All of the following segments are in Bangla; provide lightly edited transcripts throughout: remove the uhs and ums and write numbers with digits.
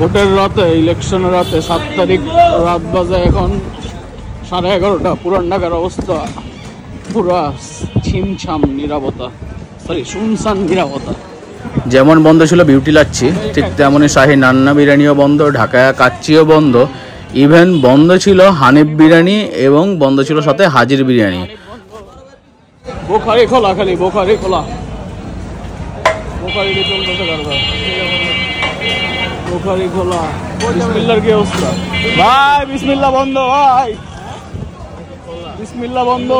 ভোটের রাতে, ইলেকশনের রাতে 7 তারিখ রাত বাজে এখন 11:30। পুরান ঢাকার অবস্থা পুরা ছিমছাম নিরাপত্তা, শুনশান নিরাপত্তা। যেমন বন্ধ ছিল বিউটি লাচ্ছি, ঠিক তেমনই শাহী নান্না বিরিয়ানিও বন্ধ, ঢাকা কাচ্চিও বন্ধ, ইভেন বন্ধ ছিল হানিফ বিরিয়ানি এবং বন্ধ ছিল সাথে হাজির বিরিয়ানি। বোখারি খোলা, খালি বোখারি খোলা, বোখারি চলতেছে কারবার, বোখারি খোলা। বিসমিল্লাহর কি অবস্থা ভাই? বিসমিল্লাহ বন্ধ ভাই, বিসমিল্লাহ বন্ধ।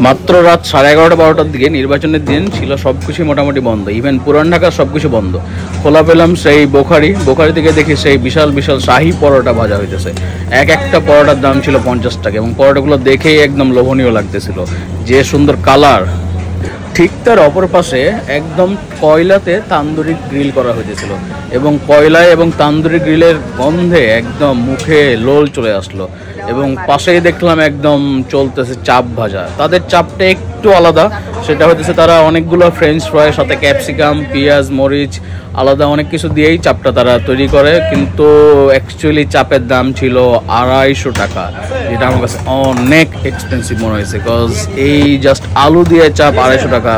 মাত্র রাত 11:30-12টার দিকে, নির্বাচনের দিন ছিল, সবকিছু মোটামুটি বন্ধ, ইভেন পুরান ঢাকার সবকিছু বন্ধ। খোলা পেলাম সেই বোখারি থেকে দেখি সেই বিশাল বিশাল শাহী পরোটা ভাজা হইতেছে। একটা পরোটার দাম ছিল 50 টাকা এবং পরোটাগুলো দেখেই একদম লোভনীয় লাগতেছিল, যে সুন্দর কালার। ঠিক তার অপর পাশে একদম কয়লাতে তান্দুরি গ্রিল করা হয়েছিল এবং কয়লায় এবং তান্দুরি গ্রিলের গন্ধে একদম মুখে লোল চলে আসলো। এবং পাশেই দেখলাম একদম চলতেছে চাপ ভাজা। তাদের চাপটা একটু আলাদা, সেটা হচ্ছে তারা অনেকগুলো ফ্রেঞ্চ ফ্রাই সাথে ক্যাপসিকাম, পেঁয়াজ, মরিচ আলাদা অনেক কিছু দিয়েই চাপটা তারা তৈরি করে, কিন্তু অ্যাকচুয়ালি চাপের দাম ছিল 250 টাকা, যেটা আমার কাছে অনেক এক্সপেন্সিভ মনে হয়েছে। বিকজ এই জাস্ট আলু দিয়ে চাপ 250 টাকা,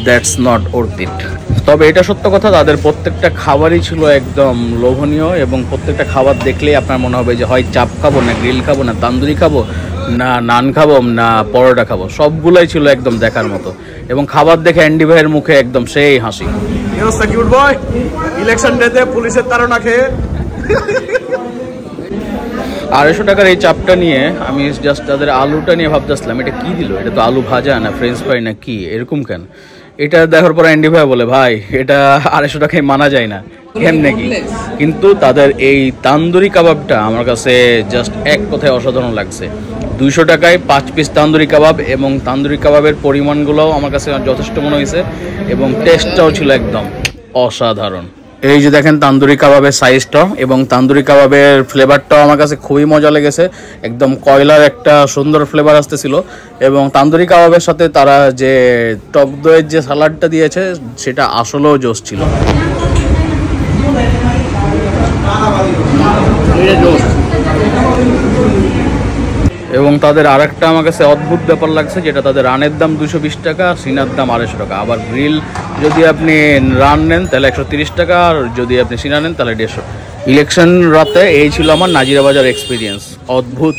দ্যাটস নট ওর্থ ইট। তবে এটা সত্য কথা, তাদের প্রত্যেকটা খাবারই ছিল একদম লোভনীয় এবং প্রত্যেকটা খাবার দেখলেই আপনার মনে হবে যে হয় চাপ খাবো, না গ্রিল খাবো, না তান্দুরি খাবো, না নান খাবো, না পরোটা খাবো। সবগুলাই ছিল একদম দেখার মতো এবং খাবার দেখে অ্যান্ডি ভাইয়ের মুখে একদম সেই হাসি। কিউট বয় ইলেকশন ডেতে পুলিশের তাড়না খেয়ে 250 টাকার এই চাপটা নিয়ে আমি জাস্ট তাদের আলুটা নিয়ে ভাবতেছিলাম, এটা কি দিল? এটা তো আলু ভাজা না ফ্রেঞ্চ ফ্রাই না কি, এরকম কেন? এটা দেখার পর অ্যান্ডি ভাই বলে, ভাই এটা 250 টাকায় মানা যায় না, কেমনে কি? কিন্তু তাদের এই তান্দুরি কাবাবটা আমার কাছে জাস্ট এক কথায় অসাধারণ লাগছে। 200 টাকায় 5 পিস তান্দুরি কাবাব এবং তান্দুরি কাবাবের পরিমাণগুলোও আমার কাছে যথেষ্ট মনে হয়েছে এবং টেস্টটাও ছিল একদম অসাধারণ। এই যে দেখেন তান্দুরি কাবাবের সাইজটা এবং তান্দুরি কাবাবের ফ্লেভারটাও আমার কাছে খুবই মজা লেগেছে। একদম কয়লার একটা সুন্দর ফ্লেভার আসতেছিল এবং তান্দুরি কাবাবের সাথে তারা যে টক দইয়ের যে সালাডটা দিয়েছে সেটা আসলেও জোশ ছিল। এবং তাদের আরেকটা আমার কাছে অদ্ভুত ব্যাপার লাগছে, যেটা তাদের রানের দাম 220 টাকা, সিনার দাম 250 টাকা। আবার গ্রিল যদি আপনি রান নেন তাহলে 130 টাকা, আর যদি আপনি সিনা নেন তাহলে 150। ইলেকশন রাতে এই ছিল আমার নাজিরা বাজার এক্সপিরিয়েন্স, অদ্ভুত।